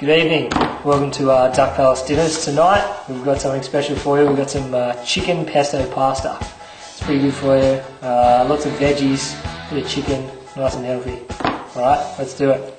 Good evening. Welcome to our Duck Palace dinners tonight. We've got something special for you. We've got some chicken pesto pasta. It's pretty good for you. Lots of veggies, bit of chicken, nice and healthy. Alright, let's do it.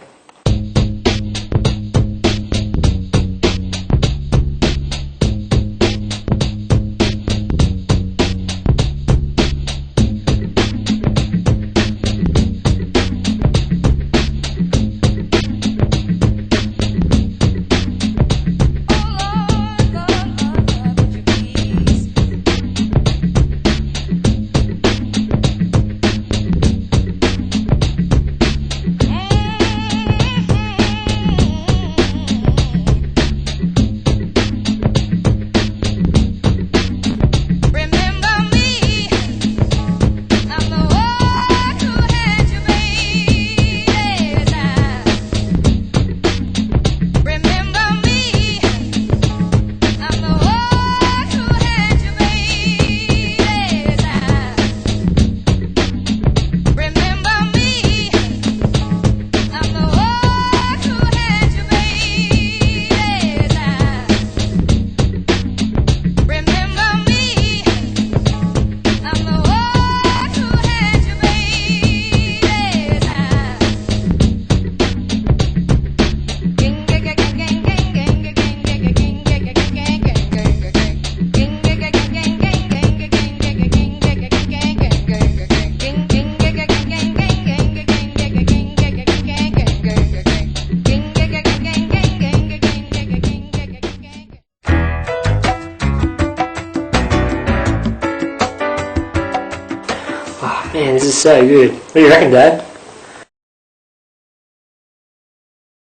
Man, this is so good. What do you reckon, Dad?